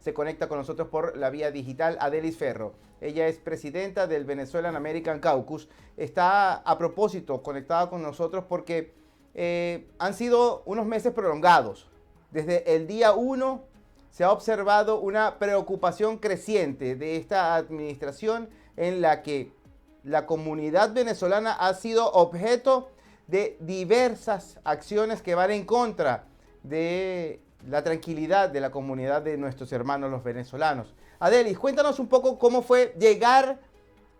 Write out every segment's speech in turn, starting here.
se conecta con nosotros por la vía digital Adelis Ferro. Ella es presidenta del Venezuelan American Caucus. Está a propósito conectada con nosotros porque han sido unos meses prolongados. Desde el día 1 se ha observado una preocupación creciente de esta administración en la que la comunidad venezolana ha sido objeto de diversas acciones que van en contra de la tranquilidad de la comunidad de nuestros hermanos los venezolanos. Adelis, cuéntanos un poco cómo fue llegar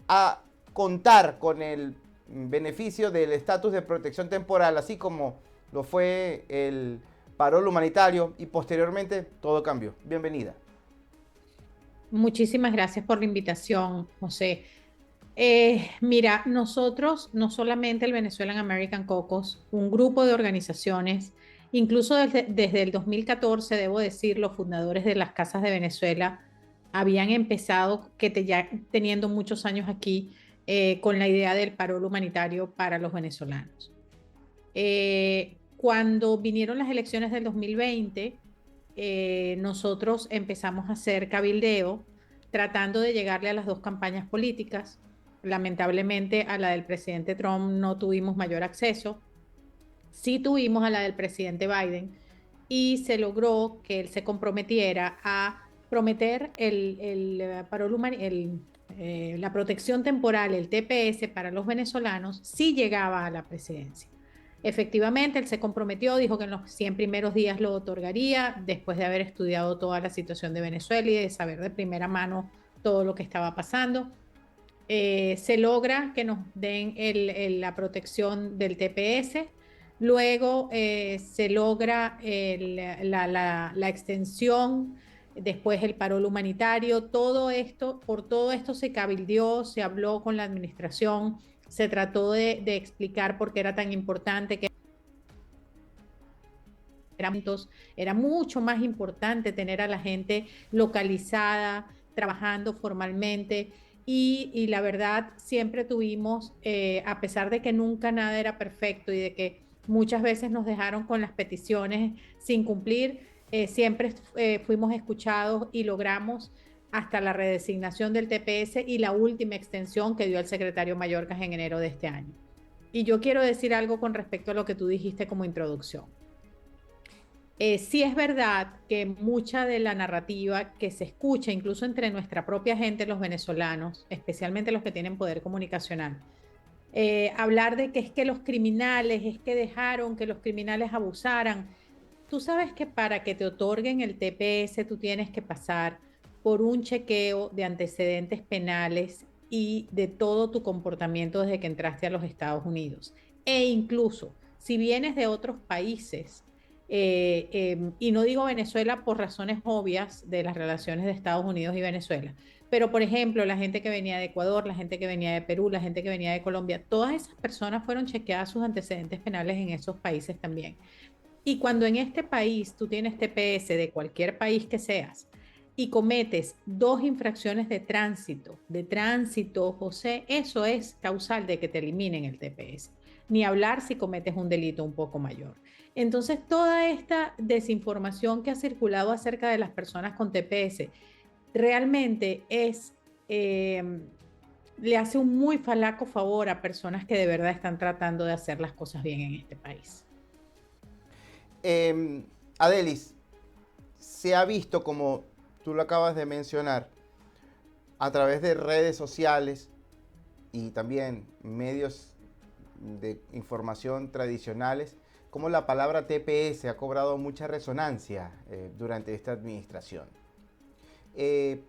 a contar con el beneficio del estatus de protección temporal, así como lo fue el parol humanitario y posteriormente todo cambió. Bienvenida. Muchísimas gracias por la invitación, José. Mira, nosotros, no solamente el Venezuelan American Caucus, un grupo de organizaciones, incluso desde el 2014, debo decir, los fundadores de las Casas de Venezuela habían empezado, ya teniendo muchos años aquí, con la idea del parol humanitario para los venezolanos. Cuando vinieron las elecciones del 2020, nosotros empezamos a hacer cabildeo tratando de llegarle a las dos campañas políticas. Lamentablemente a la del presidente Trump no tuvimos mayor acceso. Sí tuvimos a la del presidente Biden y se logró que él se comprometiera a prometer la protección temporal, el TPS para los venezolanos si llegaba a la presidencia. Efectivamente, él se comprometió, dijo que en los 100 primeros días lo otorgaría, después de haber estudiado toda la situación de Venezuela y de saber de primera mano todo lo que estaba pasando. Se logra que nos den la protección del TPS. Luego se logra la extensión, después el parol humanitario. Por todo esto se cabildeó, se habló con la administración, se trató de explicar por qué era tan importante, que era mucho más importante tener a la gente localizada, trabajando formalmente. Y la verdad, siempre tuvimos, a pesar de que nunca nada era perfecto y de que muchas veces nos dejaron con las peticiones sin cumplir, siempre fuimos escuchados y logramos hasta la redesignación del TPS y la última extensión que dio el secretario Mayorkas en enero de este año. Y yo quiero decir algo con respecto a lo que tú dijiste como introducción. Sí es verdad que mucha de la narrativa que se escucha, incluso entre nuestra propia gente, los venezolanos, especialmente los que tienen poder comunicacional, hablar de que es que los criminales, es que dejaron que los criminales abusaran. Tú sabes que para que te otorguen el TPS tú tienes que pasar por un chequeo de antecedentes penales y de todo tu comportamiento desde que entraste a los Estados Unidos. E incluso si vienes de otros países, y no digo Venezuela por razones obvias de las relaciones de Estados Unidos y Venezuela, pero por ejemplo, la gente que venía de Ecuador, la gente que venía de Perú, la gente que venía de Colombia, todas esas personas fueron chequeadas sus antecedentes penales en esos países también. Y cuando en este país tú tienes TPS de cualquier país que seas y cometes dos infracciones de tránsito, José, eso es causal de que te eliminen el TPS. Ni hablar si cometes un delito un poco mayor. Entonces, toda esta desinformación que ha circulado acerca de las personas con TPS realmente eh, le hace un muy falaco favor a personas que de verdad están tratando de hacer las cosas bien en este país. Adelis, se ha visto, como tú lo acabas de mencionar, a través de redes sociales y también medios de información tradicionales, como la palabra TPS ha cobrado mucha resonancia durante esta administración. Eh,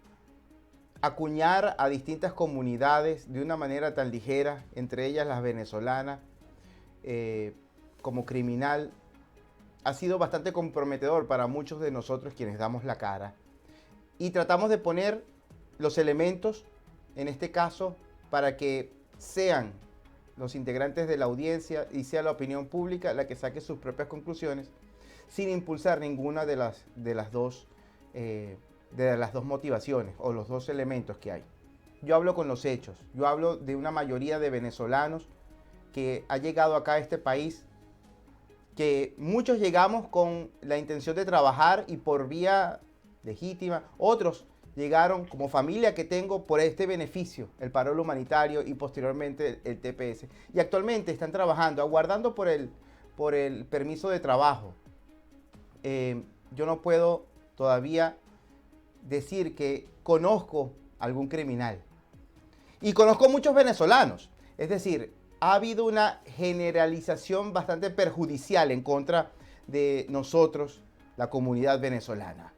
Acuñar a distintas comunidades de una manera tan ligera, entre ellas las venezolanas, como criminal, ha sido bastante comprometedor para muchos de nosotros quienes damos la cara. Y tratamos de poner los elementos, en este caso, para que sean los integrantes de la audiencia y sea la opinión pública la que saque sus propias conclusiones, sin impulsar ninguna de las dos motivaciones o los dos elementos que hay. Yo hablo con los hechos. Yo hablo de una mayoría de venezolanos que ha llegado acá a este país, que muchos llegamos con la intención de trabajar y por vía legítima. Otros llegaron como familia que tengo por este beneficio, el parol humanitario y posteriormente el TPS. Y actualmente están trabajando, aguardando por el permiso de trabajo. Yo no puedo todavía decir que conozco algún criminal. Y conozco muchos venezolanos. Es decir, ha habido una generalización bastante perjudicial en contra de nosotros, la comunidad venezolana.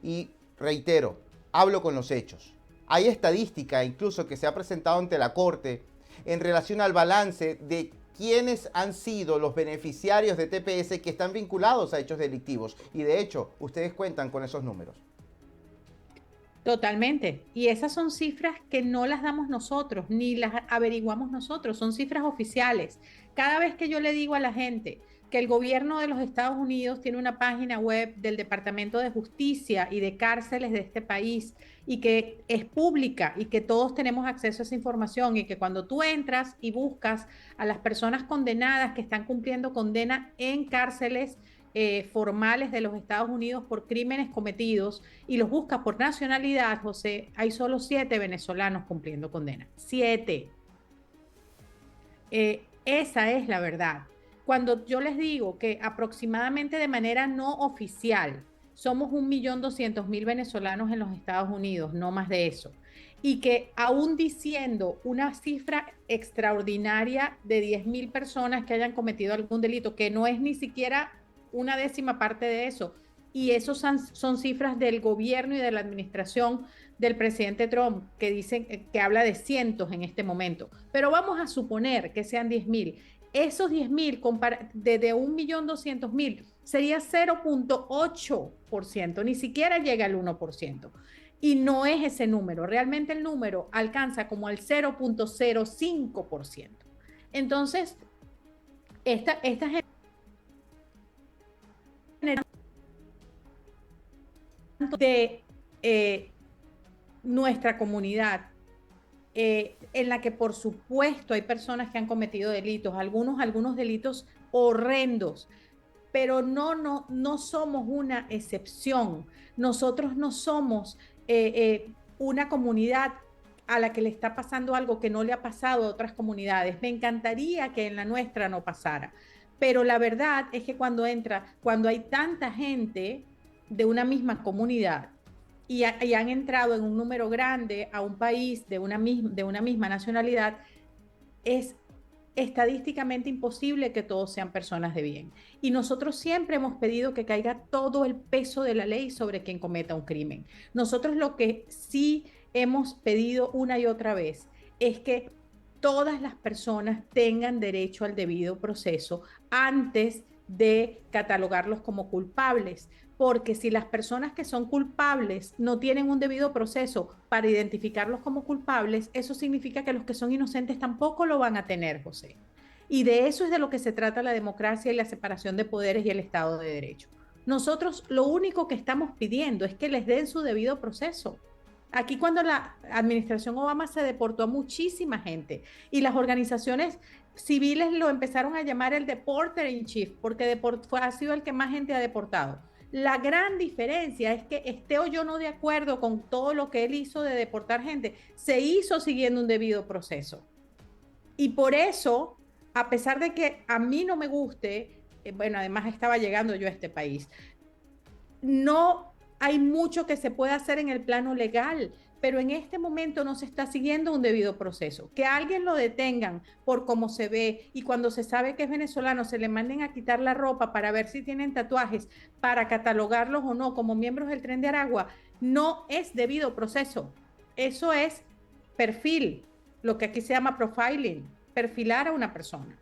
Y reitero, hablo con los hechos. Hay estadística incluso que se ha presentado ante la Corte en relación al balance de quiénes han sido los beneficiarios de TPS que están vinculados a hechos delictivos. Y de hecho, ustedes cuentan con esos números. Totalmente. Y esas son cifras que no las damos nosotros, ni las averiguamos nosotros, son cifras oficiales. Cada vez que yo le digo a la gente que el gobierno de los Estados Unidos tiene una página web del Departamento de Justicia y de cárceles de este país y que es pública y que todos tenemos acceso a esa información y que cuando tú entras y buscas a las personas condenadas que están cumpliendo condena en cárceles formales de los Estados Unidos por crímenes cometidos y los buscas por nacionalidad, José, hay solo 7 venezolanos cumpliendo condena. 7. Esa es la verdad. Cuando yo les digo que aproximadamente de manera no oficial somos 1.200.000 venezolanos en los Estados Unidos, no más de eso, y que aún diciendo una cifra extraordinaria de 10.000 personas que hayan cometido algún delito, que no es ni siquiera una décima parte de eso, y esos son cifras del gobierno y de la administración del presidente Trump, que dicen que habla de cientos en este momento, pero vamos a suponer que sean 10.000. Esos 10.000 de 1.200.000 sería 0.8%, ni siquiera llega al 1%. Y no es ese número, realmente el número alcanza como al 0.05%. Entonces, esta gente de nuestra comunidad, en la que por supuesto hay personas que han cometido delitos, algunos delitos horrendos, pero no somos una excepción. Nosotros no somos una comunidad a la que le está pasando algo que no le ha pasado a otras comunidades. Me encantaría que en la nuestra no pasara, pero la verdad es que cuando hay tanta gente de una misma comunidad y han entrado en un número grande a un país de una misma nacionalidad, es estadísticamente imposible que todos sean personas de bien. Y nosotros siempre hemos pedido que caiga todo el peso de la ley sobre quien cometa un crimen. Nosotros lo que sí hemos pedido una y otra vez es que todas las personas tengan derecho al debido proceso antes de catalogarlos como culpables, porque si las personas que son culpables no tienen un debido proceso para identificarlos como culpables, eso significa que los que son inocentes tampoco lo van a tener, José. Y de eso es de lo que se trata la democracia y la separación de poderes y el Estado de Derecho. Nosotros lo único que estamos pidiendo es que les den su debido proceso. Aquí cuando la administración Obama se deportó a muchísima gente y las organizaciones civiles lo empezaron a llamar el deporter in chief, porque ha sido el que más gente ha deportado. La gran diferencia es que esté o yo no de acuerdo con todo lo que él hizo de deportar gente, se hizo siguiendo un debido proceso. Y por eso, a pesar de que a mí no me guste, bueno, además estaba llegando yo a este país, no hay mucho que se pueda hacer en el plano legal, pero en este momento no se está siguiendo un debido proceso. Que alguien lo detengan por cómo se ve y cuando se sabe que es venezolano se le manden a quitar la ropa para ver si tienen tatuajes, para catalogarlos o no como miembros del Tren de Aragua, no es debido proceso. Eso es perfil, lo que aquí se llama profiling, perfilar a una persona.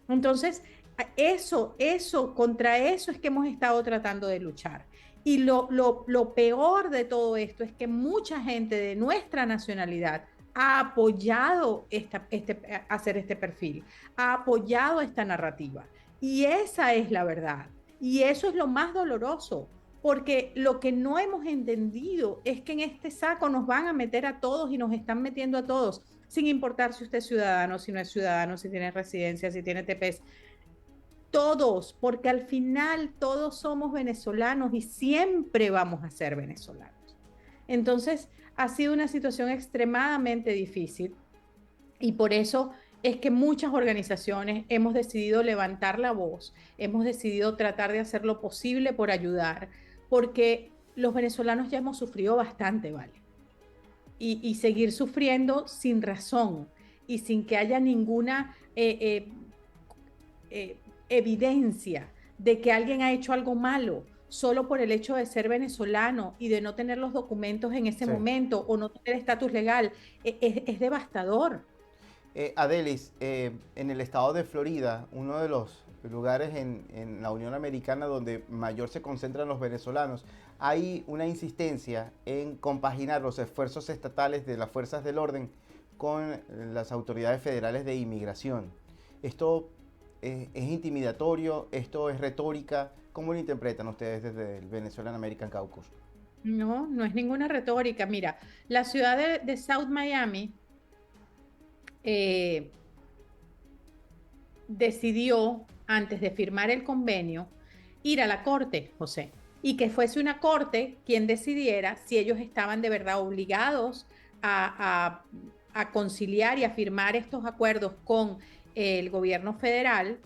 Entonces, contra eso es que hemos estado tratando de luchar. Y lo peor de todo esto es que mucha gente de nuestra nacionalidad ha apoyado hacer este perfil, ha apoyado esta narrativa. Y esa es la verdad. Y eso es lo más doloroso, porque lo que no hemos entendido es que en este saco nos van a meter a todos y nos están metiendo a todos, sin importar si usted es ciudadano, si no es ciudadano, si tiene residencia, si tiene TPS. todos, porque al final todos somos venezolanos y siempre vamos a ser venezolanos. Entonces, ha sido una situación extremadamente difícil y por eso es que muchas organizaciones hemos decidido levantar la voz, hemos decidido tratar de hacer lo posible por ayudar, porque los venezolanos ya hemos sufrido bastante, ¿vale? Y seguir sufriendo sin razón y sin que haya ninguna evidencia de que alguien ha hecho algo malo solo por el hecho de ser venezolano y de no tener los documentos en ese Sí. momento o no tener estatus legal, es devastador. Adelis, en el estado de Florida, uno de los lugares en la Unión Americana donde mayor se concentran los venezolanos, hay una insistencia en compaginar los esfuerzos estatales de las fuerzas del orden con las autoridades federales de inmigración. Esto es intimidatorio, esto es retórica. ¿Cómo lo interpretan ustedes desde el Venezuelan American Caucus? No, no es ninguna retórica. Mira, la ciudad de South Miami eh, decidió, antes de firmar el convenio, ir a la corte, José, y que fuese una corte quien decidiera si ellos estaban de verdad obligados a conciliar y a firmar estos acuerdos con el gobierno federal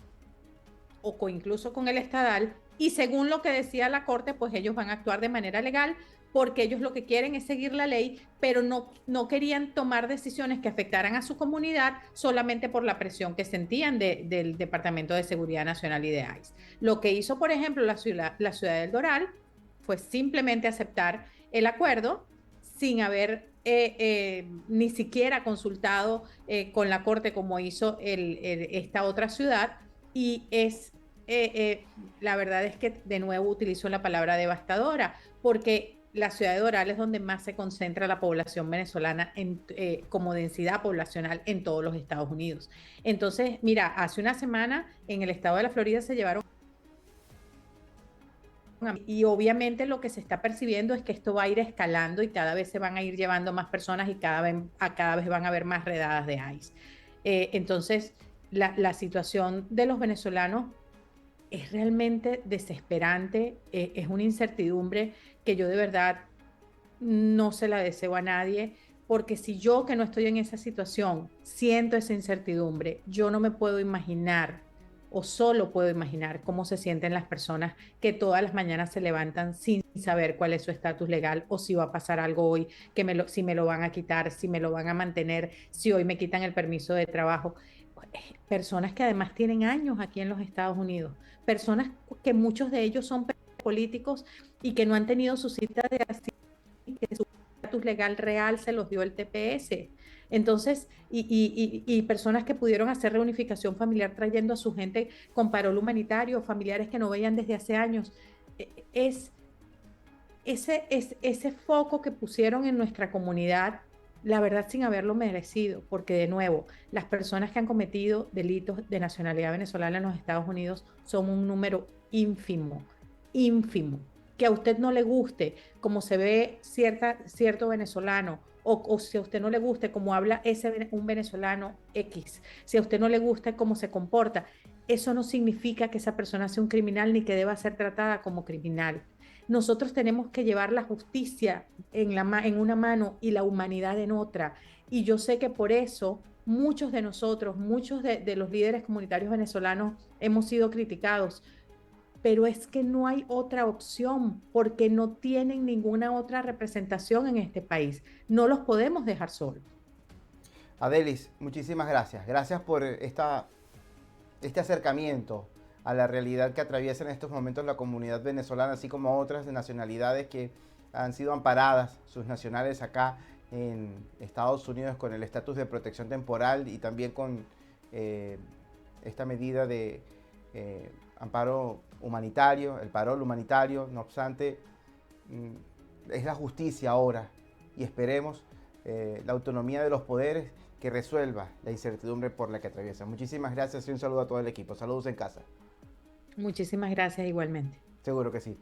o incluso con el estadal, y según lo que decía la corte, pues ellos van a actuar de manera legal porque ellos lo que quieren es seguir la ley, pero no querían tomar decisiones que afectaran a su comunidad solamente por la presión que sentían del Departamento de Seguridad Nacional y de ICE. Lo que hizo, por ejemplo, la ciudad del Doral fue simplemente aceptar el acuerdo sin haber ni siquiera consultado con la corte como hizo esta otra ciudad, y la verdad es que de nuevo utilizo la palabra devastadora, porque la ciudad de Doral es donde más se concentra la población venezolana como densidad poblacional en todos los Estados Unidos. Entonces, mira, hace una semana en el estado de la Florida se llevaron, y obviamente lo que se está percibiendo es que esto va a ir escalando y cada vez se van a ir llevando más personas y cada vez van a haber más redadas de ICE. Entonces, la situación de los venezolanos es realmente desesperante, es una incertidumbre que yo de verdad no se la deseo a nadie, porque si yo que no estoy en esa situación siento esa incertidumbre, yo no me puedo imaginar o solo puedo imaginar cómo se sienten las personas que todas las mañanas se levantan sin saber cuál es su estatus legal o si va a pasar algo hoy, si me lo van a quitar, si me lo van a mantener, si hoy me quitan el permiso de trabajo. Personas que además tienen años aquí en los Estados Unidos, personas que muchos de ellos son políticos y que no han tenido su cita de asilo, que su estatus legal real se los dio el TPS. Entonces, y personas que pudieron hacer reunificación familiar trayendo a su gente con parol humanitario, familiares que no veían desde hace años. Es ese foco que pusieron en nuestra comunidad, la verdad sin haberlo merecido, porque de nuevo, las personas que han cometido delitos de nacionalidad venezolana en los Estados Unidos son un número ínfimo, ínfimo. Que a usted no le guste cómo se ve cierto venezolano, o si a usted no le guste cómo habla un venezolano X, si a usted no le gusta cómo se comporta, eso no significa que esa persona sea un criminal ni que deba ser tratada como criminal. Nosotros tenemos que llevar la justicia en una mano y la humanidad en otra. Y yo sé que por eso muchos de nosotros, muchos de los líderes comunitarios venezolanos hemos sido criticados, pero es que no hay otra opción porque no tienen ninguna otra representación en este país. No los podemos dejar solos. Adelis, muchísimas gracias. Gracias por este acercamiento a la realidad que atraviesa en estos momentos la comunidad venezolana, así como otras nacionalidades que han sido amparadas, sus nacionales acá en Estados Unidos con el estatus de protección temporal y también con esta medida de amparo humanitario, el parol humanitario. No obstante, es la justicia ahora y esperemos la autonomía de los poderes que resuelva la incertidumbre por la que atraviesa. Muchísimas gracias y un saludo a todo el equipo. Saludos en casa. Muchísimas gracias igualmente. Seguro que sí.